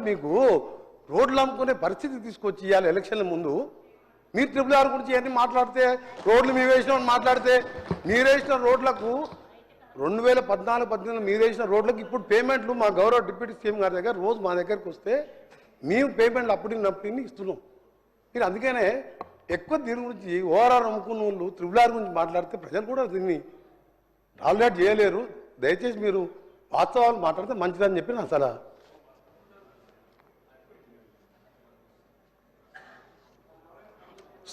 మీకు రోడ్లు అమ్ముకునే పరిస్థితి తీసుకొచ్చి ఇవ్వాలి ఎలక్షన్ల ముందు. మీరు RRR గురించి అన్ని మాట్లాడితే, రోడ్లు మీరు వేసినామని మాట్లాడితే, మీరు వేసిన రోడ్లకు 2014-18 మీరు వేసిన రోడ్లకు ఇప్పుడు పేమెంట్లు మా గౌరవ డిప్యూటీ సీఎం గారి దగ్గర రోజు మా దగ్గరకు వస్తే మేము పేమెంట్లు అప్పటికి ఇస్తున్నాం. మీరు అందుకనే ఎక్కువ దీని గురించి ఓఆర్ఆర్ అమ్ముకున్న వాళ్ళు RRR గురించి మాట్లాడితే ప్రజలు కూడా దీన్ని టాలరేట్ చేయలేరు. దయచేసి మీరు వాస్తవాలు మాట్లాడితే మంచిదని చెప్పి నా సలహా.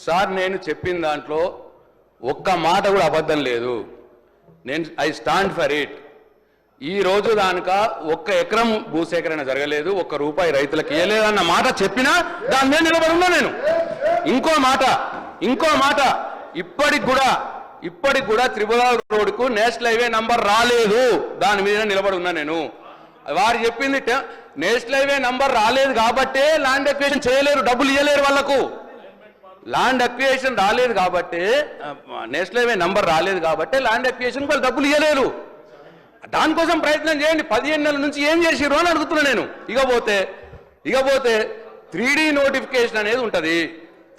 సార్, నేను చెప్పిన దాంట్లో ఒక్క మాట కూడా అబద్ధం లేదు. నేను ఐ స్టాండ్ ఫర్ ఇట్. ఈ రోజు దానిక 1 ఎకరం భూసేకరణ జరగలేదు, 1 రూపాయి రైతులకు ఇవ్వలేదు అన్న మాట చెప్పినా దాని మీద నిలబడి ఉన్నా నేను. ఇంకో మాట ఇప్పటికి కూడా త్రిపురాల రోడ్డుకు నేషనల్ హైవే నంబర్ రాలేదు, దాని మీద నిలబడి ఉన్నా నేను. వారు చెప్పింది నేషనల్ హైవే నంబర్ రాలేదు కాబట్టే ల్యాండ్ అక్విజిషన్ చేయలేరు, డబ్బులు ఇవ్వలేరు వాళ్ళకు. ల్యాండ్ అక్విజిషన్ రాలేదు కాబట్టి, నేషనల్ హైవే నంబర్ రాలేదు కాబట్టి ల్యాండ్ అక్విజిషన్ వాళ్ళు డబ్బులు ఇవ్వలేరు. దానికోసం ప్రయత్నం చేయండి. 15 నెలల నుంచి ఏం చేసిర్రు అని అడుగుతున్నా నేను. ఇకపోతే 3D నోటిఫికేషన్ అనేది ఉంటుంది.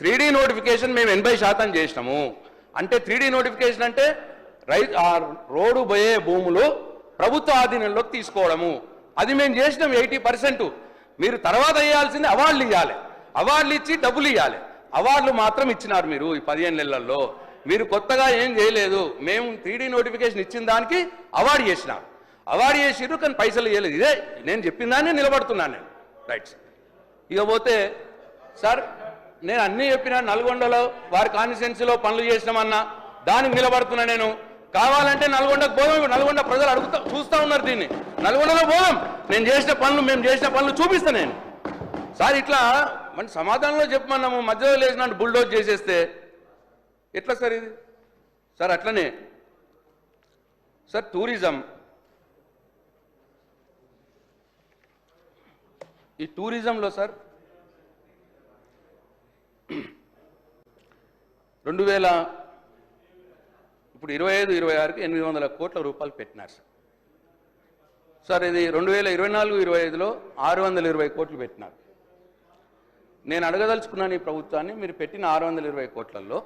3D నోటిఫికేషన్ మేము 80% చేసినాము. అంటే 3D నోటిఫికేషన్ అంటే రోడ్డు పోయే భూములు ప్రభుత్వ ఆధీనంలోకి తీసుకోవడము. అది మేము చేసినాం 80%. మీరు తర్వాత ఇవ్వాల్సింది అవార్డులు ఇవ్వాలి, అవార్డులు ఇచ్చి డబ్బులు ఇవ్వాలి. అవార్డులు మాత్రం ఇచ్చినారు మీరు ఈ 15 నెలల్లో. మీరు కొత్తగా ఏం చేయలేదు. మేము 3D నోటిఫికేషన్ ఇచ్చిన దానికి అవార్డు చేసిర్రు కానీ పైసలు ఇవ్వలేదు. ఇదే నేను చెప్పిన దాన్ని నిలబడుతున్నాను నేను. రైట్. ఇకపోతే సార్, నేను అన్నీ చెప్పినా. నల్గొండలో వారి కాన్స్టిట్యున్సీలో పనులు చేసినామన్నా దానికి నిలబడుతున్నా నేను. కావాలంటే నల్గొండకు పోదాం. నల్గొండ ప్రజలు చూస్తూ ఉన్నారు దీన్ని. నల్గొండలో పోదాం. మేము చేసిన పనులు చూపిస్తాను నేను. సార్, ఇట్లా మన సమాధానంలో చెప్పమన్నాము, మధ్యలో లేచినట్టు బుల్డోజ్ చేసేస్తే ఎట్లా సార్ ఇది? సార్ అట్లనే సార్ టూరిజంలో సార్ 25-26కి 800 కోట్ల రూపాయలు పెట్టినారు సార్. ఇది 2024-25లో 620 కోట్లు పెట్టినారు. నేను అడగదలుచుకున్నాను ఈ ప్రభుత్వాన్ని, మీరు పెట్టిన 620 కోట్లలో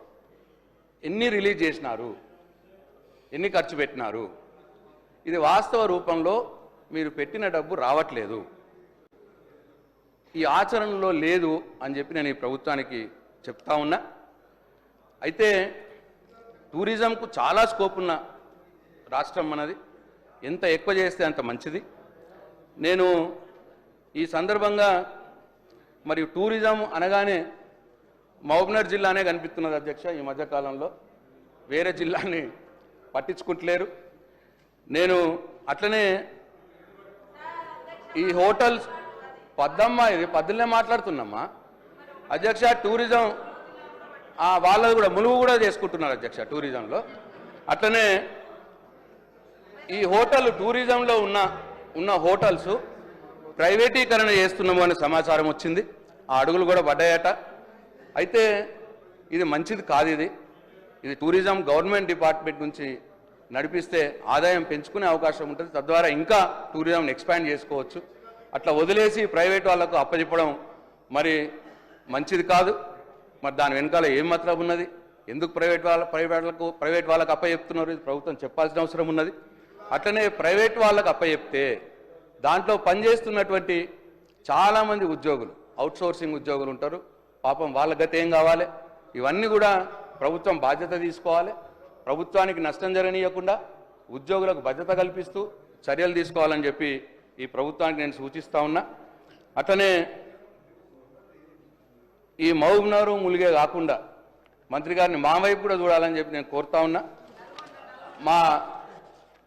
ఎన్ని రిలీజ్ చేసినారు, ఎన్ని ఖర్చు పెట్టినారు? ఇది వాస్తవ రూపంలో మీరు పెట్టిన డబ్బు రావట్లేదు, ఈ ఆచరణలో లేదు అని చెప్పి నేను ఈ ప్రభుత్వానికి చెప్తా ఉన్నా. అయితే టూరిజంకు చాలా స్కోప్ ఉన్న రాష్ట్రం మనది. ఎంత ఎక్కువ చేస్తే అంత మంచిది. నేను ఈ సందర్భంగా మరియు టూరిజం అనగానే మహబూబ్నగర్ జిల్లానే కనిపిస్తున్నది అధ్యక్ష. ఈ మధ్యకాలంలో వేరే జిల్లాని పట్టించుకుంటలేరు. నేను అట్లనే ఈ హోటల్స్ ఇది పద్దులనే మాట్లాడుతున్నామ్మా అధ్యక్ష. టూరిజం వాళ్ళది కూడా ములుగు కూడా చేసుకుంటున్నారు అధ్యక్ష టూరిజంలో. అట్లనే ఈ టూరిజంలో ఉన్న హోటల్స్ ప్రైవేటీకరణ చేస్తున్నాము అనే సమాచారం వచ్చింది. ఆ అడుగులు కూడా పడ్డాయట. అయితే ఇది మంచిది కాదు. ఇది టూరిజం గవర్నమెంట్ డిపార్ట్మెంట్ నుంచి నడిపిస్తే ఆదాయం పెంచుకునే అవకాశం ఉంటుంది. తద్వారా ఇంకా టూరిజంని ఎక్స్పాండ్ చేసుకోవచ్చు. అట్లా వదిలేసి ప్రైవేట్ వాళ్ళకు అప్పచెప్పడం మరి మంచిది కాదు. మరి దాని వెనకాల ఏం మతలబు ఉన్నది? ఎందుకు ప్రైవేట్ వాళ్ళకు అప్పచెప్తున్నారు? ఇది ప్రభుత్వం చెప్పాల్సిన అవసరం ఉన్నది. అట్లనే ప్రైవేట్ వాళ్ళకు అప్పచెప్తే దాంట్లో పనిచేస్తున్నటువంటి చాలామంది ఉద్యోగులు, అవుట్సోర్సింగ్ ఉద్యోగులు ఉంటారు. పాపం వాళ్ళ గతి ఏం కావాలి? ఇవన్నీ కూడా ప్రభుత్వం బాధ్యత తీసుకోవాలి. ప్రభుత్వానికి నష్టం జరగనీయకుండా ఉద్యోగులకు భద్రత కల్పిస్తూ చర్యలు తీసుకోవాలని చెప్పి ఈ ప్రభుత్వానికి నేను సూచిస్తా ఉన్నా. అట్లనే ఈ మహబూబ్నగర్ ములిగే కాకుండా మంత్రి గారిని మా వైపు కూడా చూడాలని చెప్పి నేను కోరుతా ఉన్నా.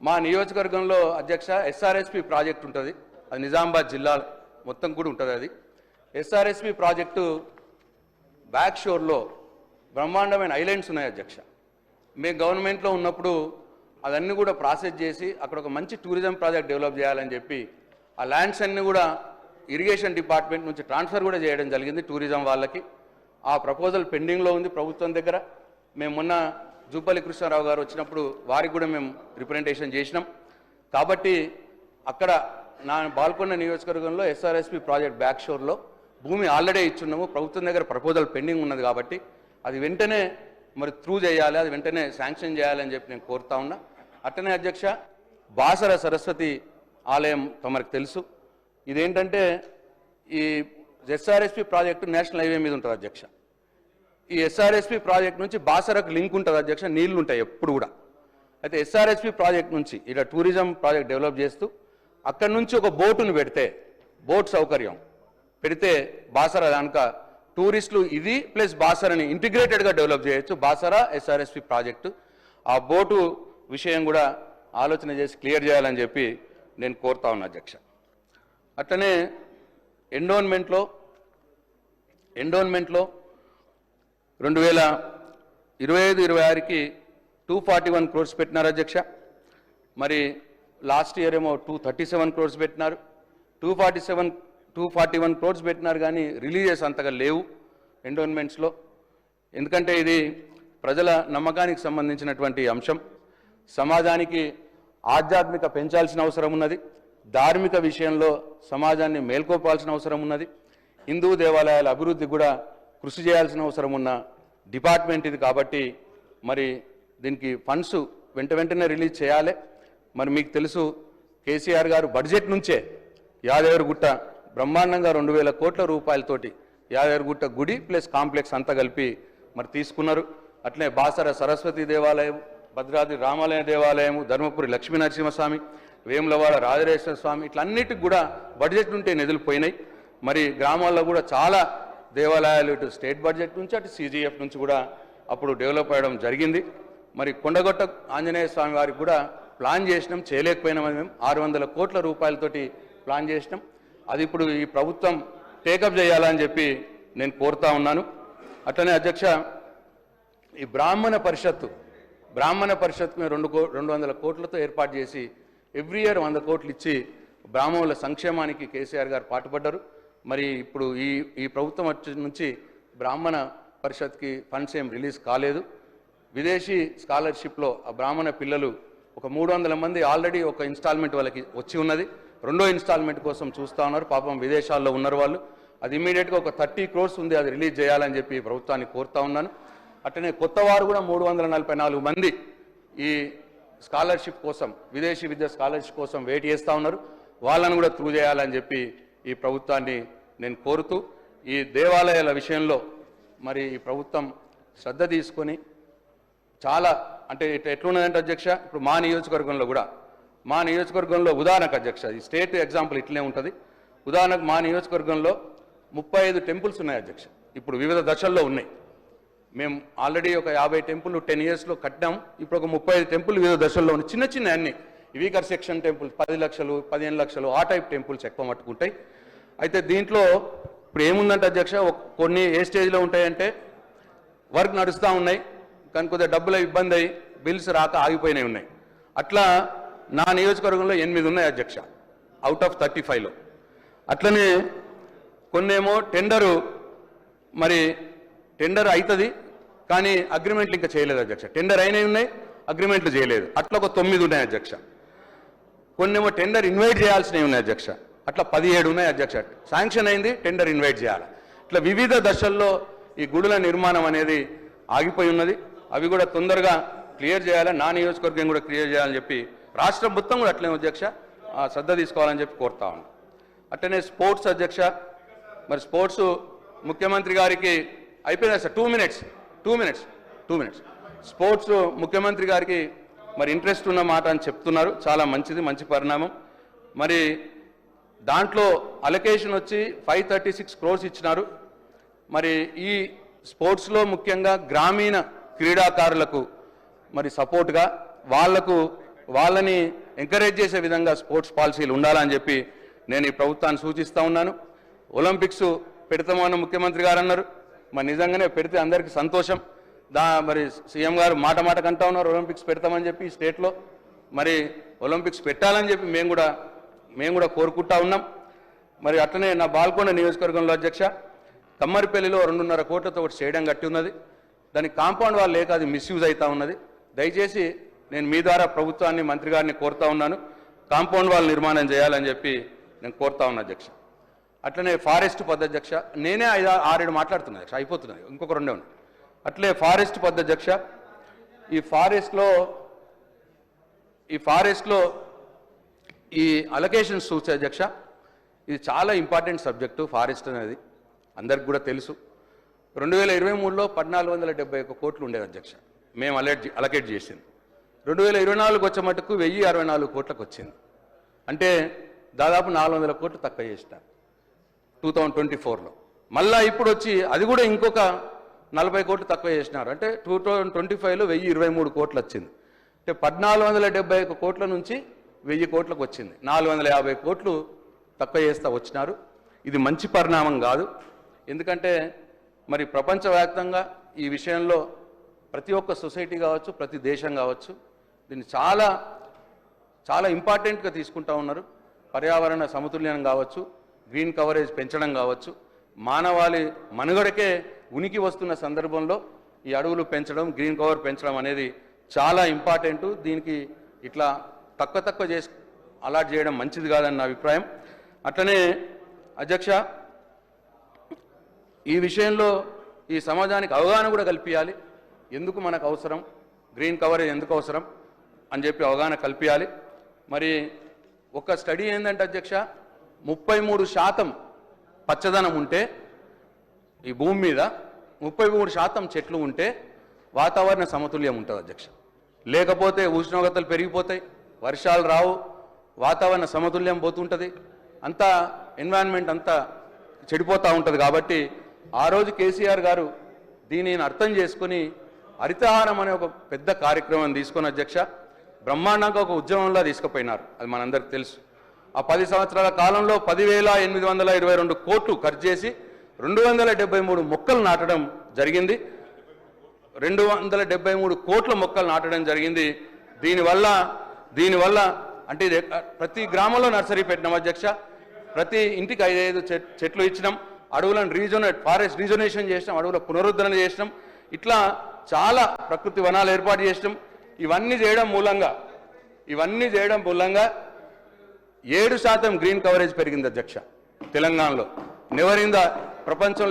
మా నియోజకవర్గంలో అధ్యక్ష SRSP ప్రాజెక్ట్ ఉంటుంది. అది నిజామాబాద్ జిల్లా మొత్తం కూడా ఉంటుంది. అది SRSP ప్రాజెక్టు బ్యాక్ షోర్లో బ్రహ్మాండమైన ఐలాండ్స్ ఉన్నాయి అధ్యక్ష. మేము గవర్నమెంట్లో ఉన్నప్పుడు అదన్నీ కూడా ప్రాసెస్ చేసి అక్కడ ఒక మంచి టూరిజం ప్రాజెక్ట్ డెవలప్ చేయాలని చెప్పి ఆ ల్యాండ్స్ అన్నీ కూడా ఇరిగేషన్ డిపార్ట్మెంట్ నుంచి ట్రాన్స్ఫర్ కూడా చేయడం జరిగింది టూరిజం వాళ్ళకి. ఆ ప్రపోజల్ పెండింగ్లో ఉంది ప్రభుత్వం దగ్గర. మేము మొన్న జూపల్లి కృష్ణారావు గారు వచ్చినప్పుడు వారికి కూడా మేము రిప్రజెంటేషన్ చేసినాం. కాబట్టి అక్కడ నా బాల్కొండ నియోజకవర్గంలో ఎస్ఆర్ఎస్పి ప్రాజెక్ట్ బ్యాక్ షోర్లో భూమి ఆల్రెడీ ఇచ్చున్నాము. ప్రభుత్వం దగ్గర ప్రపోజల్ పెండింగ్ ఉన్నది కాబట్టి అది వెంటనే మరి త్రూ చేయాలి, అది వెంటనే శాంక్షన్ చేయాలని చెప్పి నేను కోరుతా ఉన్నా. అట్టనే అధ్యక్ష, బాసర సరస్వతి ఆలయం తమరికి తెలుసు. ఇదేంటంటే ఈ ఎస్ఆర్ఎస్పి ప్రాజెక్టు నేషనల్ హైవే మీద ఉంటుంది అధ్యక్ష. ఈ ఎస్ఆర్ఎస్పి ప్రాజెక్ట్ నుంచి బాసరకు లింక్ ఉంటుంది అధ్యక్ష, నీళ్లు ఉంటాయి ఎప్పుడు కూడా. అయితే ఎస్ఆర్ఎస్పి ప్రాజెక్ట్ నుంచి ఇలా టూరిజం ప్రాజెక్ట్ డెవలప్ చేస్తూ అక్కడి నుంచి ఒక బోటును పెడితే, బోట్ సౌకర్యం పెడితే బాసర దానిక టూరిస్టులు ఇది ప్లస్ బాసరని ఇంటిగ్రేటెడ్గా డెవలప్ చేయొచ్చు. బాసర ఎస్ఆర్ఎస్పి ప్రాజెక్టు ఆ బోటు విషయం కూడా ఆలోచన చేసి క్లియర్ చేయాలని చెప్పి నేను కోరుతా ఉన్నా అధ్యక్ష. అట్లనే ఎండోన్మెంట్లో 2025-26కి 241 crores పెట్టినారు అధ్యక్ష. మరి లాస్ట్ ఇయర్ ఏమో 237 crores పెట్టినారు. 241 crores పెట్టినారు కానీ రిలీజెస్ అంతగా లేవు ఎండోన్మెంట్స్లో. ఎందుకంటే ఇది ప్రజల నమ్మకానికి సంబంధించినటువంటి అంశం. సమాజానికి ఆధ్యాత్మిక పెంచాల్సిన అవసరం ఉన్నది, ధార్మిక విషయంలో సమాజాన్ని మేల్కొల్పాల్సిన అవసరం ఉన్నది, హిందూ దేవాలయాల అభివృద్ధి కూడా కృషి చేయాల్సిన అవసరం ఉన్న డిపార్ట్మెంట్ ఇది. కాబట్టి మరి దీనికి ఫండ్స్ వెంటనే రిలీజ్ చేయాలి. మరి మీకు తెలుసు కేసీఆర్ గారు బడ్జెట్ నుంచే యాదగిరిగుట్ట బ్రహ్మాండంగా 2,000 కోట్ల రూపాయలతోటి యాదగిరిగుట్ట గుడి ప్లస్ కాంప్లెక్స్ అంతా కలిపి మరి తీసుకున్నారు. అట్లనే బాసర సరస్వతి దేవాలయం, భద్రాద్రి రామాలయ దేవాలయం, ధర్మపురి లక్ష్మీ నరసింహస్వామి, వేములవాడ రాజరాజేశ్వర స్వామి, ఇట్లన్నిటికి కూడా బడ్జెట్ నుండి నిధులు పోయినాయి. మరి గ్రామాల్లో కూడా చాలా దేవాలయాలు ఇటు స్టేట్ బడ్జెట్ నుంచి అటు CGF నుంచి కూడా అప్పుడు డెవలప్ అవ్వడం జరిగింది. మరి కొండగొట్ట ఆంజనేయ స్వామి వారికి కూడా ప్లాన్ చేసినాం, చేయలేకపోయినామని మేము 600 కోట్ల రూపాయలతోటి ప్లాన్ చేసినాం. అది ఇప్పుడు ఈ ప్రభుత్వం టేకప్ చేయాలని చెప్పి నేను కోరుతా ఉన్నాను. అట్లనే అధ్యక్ష, ఈ బ్రాహ్మణ పరిషత్తు 200 కోట్లతో ఏర్పాటు చేసి ఎవ్రీ ఇయర్ 100 కోట్లు ఇచ్చి బ్రాహ్మణుల సంక్షేమానికి కేసీఆర్ గారు పాటుపడ్డారు. మరి ఇప్పుడు ఈ ప్రభుత్వం నుంచి బ్రాహ్మణ పరిషత్కి ఫండ్స్ ఏం రిలీజ్ కాలేదు. విదేశీ స్కాలర్షిప్లో ఆ బ్రాహ్మణ పిల్లలు ఒక 300 మంది ఆల్రెడీ ఒక ఇన్స్టాల్మెంట్ వాళ్ళకి వచ్చి ఉన్నది, రెండో ఇన్స్టాల్మెంట్ కోసం చూస్తూ ఉన్నారు. పాపం విదేశాల్లో ఉన్నారు వాళ్ళు. అది ఇమీడియట్గా ఒక 30 crores ఉంది, అది రిలీజ్ చేయాలని చెప్పి ప్రభుత్వాన్ని కోరుతా ఉన్నాను. అట్లనే కొత్త వారు కూడా 344 మంది ఈ స్కాలర్షిప్ కోసం, విదేశీ విద్య స్కాలర్షిప్ కోసం వెయిట్ చేస్తూ ఉన్నారు. వాళ్ళను కూడా త్రూ చేయాలని చెప్పి ఈ ప్రభుత్వాన్ని నేను కోరుతూ, ఈ దేవాలయాల విషయంలో మరి ఈ ప్రభుత్వం శ్రద్ధ తీసుకొని చాలా అంటే ఎట్లున్నదంటే అధ్యక్ష, ఇప్పుడు మా నియోజకవర్గంలో ఉదాహరణకు అధ్యక్ష, ఈ స్టేట్ ఎగ్జాంపుల్ ఇట్లనే ఉంటుంది. ఉదాహరణకు మా నియోజకవర్గంలో 35 టెంపుల్స్ ఉన్నాయి అధ్యక్ష, ఇప్పుడు వివిధ దశల్లో ఉన్నాయి. మేము ఆల్రెడీ ఒక 50 టెంపుల్ 10 yearsలో కట్టాము. ఇప్పుడు ఒక 35 టెంపుల్ వివిధ దశల్లో ఉన్నాయి. చిన్న అన్ని వీకర్ సెక్షన్ టెంపుల్స్ 10 లక్షలు 15 లక్షలు ఆ టైప్ టెంపుల్స్ ఎక్కువ మట్టుకుంటాయి. అయితే దీంట్లో ఇప్పుడు ఏముందంటే అధ్యక్ష, కొన్ని ఏ స్టేజ్లో ఉంటాయంటే వర్క్ నడుస్తూ ఉన్నాయి కానీ కొద్దిగా డబ్బుల ఇబ్బంది అయ్యి బిల్స్ రాక ఆగిపోయినాయి ఉన్నాయి. అట్లా నా నియోజకవర్గంలో 8 ఉన్నాయి అధ్యక్ష అవుట్ ఆఫ్ 35లో. అట్లనే కొన్నేమో టెండర్ అవుతుంది కానీ అగ్రిమెంట్లు ఇంకా చేయలేదు అధ్యక్ష. టెండర్ అయినవి ఉన్నాయి, అగ్రిమెంట్లు చేయలేదు. అట్లా ఒక 9 ఉన్నాయి అధ్యక్ష. కొన్నేమో టెండర్ ఇన్వైట్ చేయాల్సినవి ఉన్నాయి అధ్యక్ష, అట్లా 17 ఉన్నాయి అధ్యక్ష. శాంక్షన్ అయింది, టెండర్ ఇన్వైట్ చేయాలి. ఇట్లా వివిధ దశల్లో ఈ గుడుల నిర్మాణం అనేది ఆగిపోయి ఉన్నది. అవి కూడా తొందరగా క్లియర్ చేయాలి, నా నియోజకవర్గం కూడా క్లియర్ చేయాలని చెప్పి రాష్ట్రం మొత్తం కూడా అట్లనే అధ్యక్ష శ్రద్ధ తీసుకోవాలని చెప్పి కోరుతా ఉన్నాను. అట్లనే స్పోర్ట్స్ అధ్యక్ష, మరి స్పోర్ట్స్ ముఖ్యమంత్రి గారికి అయిపోయింది సార్. 2 minutes. స్పోర్ట్స్ ముఖ్యమంత్రి గారికి మరి ఇంట్రెస్ట్ ఉన్న మాట అని చెప్తున్నారు, చాలా మంచిది, మంచి పరిణామం. మరి దాంట్లో అలొకేషన్ వచ్చి 536 crores ఇచ్చినారు. మరి ఈ స్పోర్ట్స్లో ముఖ్యంగా గ్రామీణ క్రీడాకారులకు మరి సపోర్ట్గా వాళ్ళని ఎంకరేజ్ చేసే విధంగా స్పోర్ట్స్ పాలసీలు ఉండాలని చెప్పి నేను ఈ ప్రభుత్వాన్ని సూచిస్తూ ఉన్నాను. ఒలింపిక్స్ పెడతామన్న ముఖ్యమంత్రి గారు అన్నారు, మరి నిజంగానే పెడితే అందరికీ సంతోషం. మరి సీఎం గారు మాట కంటా ఉన్నారు ఒలింపిక్స్ పెడతామని చెప్పి స్టేట్లో. మరి ఒలింపిక్స్ పెట్టాలని చెప్పి మేము కూడా కోరుకుంటా ఉన్నాం. మరి అట్లనే నా బాల్కొండ నియోజకవర్గంలో అధ్యక్ష కమ్మరిపల్లిలో 2.5 కోట్లతో ఒకటి చేయడం గట్టి ఉన్నది. దానికి కాంపౌండ్ వాళ్ళు లేక అది మిస్యూజ్ అవుతూ ఉన్నది. దయచేసి నేను మీ ద్వారా ప్రభుత్వాన్ని మంత్రి గారిని కోరుతా ఉన్నాను, కాంపౌండ్ వాల్ నిర్మాణం చేయాలని చెప్పి నేను కోరుతా ఉన్నా అధ్యక్ష. అట్లనే ఫారెస్ట్ పద్ధతి అధ్యక్ష, నేనే 6-7 మాట్లాడుతున్నా అధ్యక్ష, అయిపోతున్నాయి, ఇంకొక 2 ఉన్నాయి. అట్లే ఫారెస్ట్ పద్ధతి అధ్యక్ష, ఈ ఫారెస్ట్లో ఈ అలొకేషన్స్ చూసే అధ్యక్ష, ఇది చాలా ఇంపార్టెంట్ సబ్జెక్టు. ఫారెస్ట్ అనేది అందరికి కూడా తెలుసు. 2023లో 1471 కోట్లు ఉండేది అధ్యక్ష, మేము అలొకేట్ చేసింది. 2024 వచ్చే మటుకు 1064 కోట్లకు వచ్చింది. అంటే దాదాపు 400 కోట్లు తక్కువ చేసినారు 2024లో. మళ్ళా ఇప్పుడు వచ్చి అది కూడా ఇంకొక 40 కోట్లు తక్కువ చేసినారు. అంటే 2025లో 1023 కోట్లు వచ్చింది. అంటే 1471 కోట్ల నుంచి 1000 కోట్లకు వచ్చింది. 450 కోట్లు తక్కువ చేస్తూ వచ్చినారు. ఇది మంచి పరిణామం కాదు. ఎందుకంటే మరి ప్రపంచవ్యాప్తంగా ఈ విషయంలో ప్రతి ఒక్క సొసైటీ కావచ్చు, ప్రతి దేశం కావచ్చు, దీన్ని చాలా చాలా ఇంపార్టెంట్గా తీసుకుంటూ ఉన్నారు. పర్యావరణ సమతుల్యం కావచ్చు, గ్రీన్ కవరేజ్ పెంచడం కావచ్చు, మానవాళి మనుగడకే ఉనికి వస్తున్న సందర్భంలో ఈ అడవులు పెంచడం, గ్రీన్ కవర్ పెంచడం అనేది చాలా ఇంపార్టెంటు. దీనికి ఇట్లా తక్కువ చేసి అలాట్ చేయడం మంచిది కాదని నా అభిప్రాయం. అట్లనే అధ్యక్ష, ఈ విషయంలో ఈ సమాజానికి అవగాహన కూడా కల్పించాలి. ఎందుకు మనకు అవసరం, గ్రీన్ కవరేజ్ ఎందుకు అవసరం అని చెప్పి అవగాహన కల్పించాలి. మరి ఒక స్టడీ ఏంటంటే అధ్యక్ష, 33% పచ్చదనం ఉంటే ఈ భూమి మీద 33% చెట్లు ఉంటే వాతావరణ సమతుల్యం ఉంటుంది అధ్యక్ష. లేకపోతే ఉష్ణోగ్రతలు పెరిగిపోతాయి, వర్షాలు రావు, వాతావరణ సమతుల్యం పోతుంటుంది, అంతా ఎన్వైరన్మెంట్ అంతా చెడిపోతూ ఉంటుంది. కాబట్టి ఆ రోజు కేసీఆర్ గారు దీనిని అర్థం చేసుకుని హరితహారం అనే ఒక పెద్ద కార్యక్రమం తీసుకొని అధ్యక్ష బ్రహ్మాండంగా ఒక ఉద్యమంలో తీసుకుపోయినారు. అది మనందరికీ తెలుసు. ఆ 10 సంవత్సరాల కాలంలో 10,822 కోట్లు ఖర్చు చేసి 273 మొక్కలు నాటడం జరిగింది. 273 కోట్ల మొక్కలు నాటడం జరిగింది. దీనివల్ల అంటే ప్రతి గ్రామంలో నర్సరీ పెట్టినాం అధ్యక్ష, ప్రతి ఇంటికి 5 చెట్లు ఇచ్చినాం, అడవులను ఫారెస్ట్ రీజోనేషన్ చేసినాం, అడవుల పునరుద్ధరణ చేసినాం, ఇట్లా చాలా ప్రకృతి వనాలు ఏర్పాటు చేసినాం. ఇవన్నీ చేయడం మూలంగా 7% గ్రీన్ కవరేజ్ పెరిగింది అధ్యక్ష తెలంగాణలో. నెవర్ ఇన్ ద ప్రపంచంలో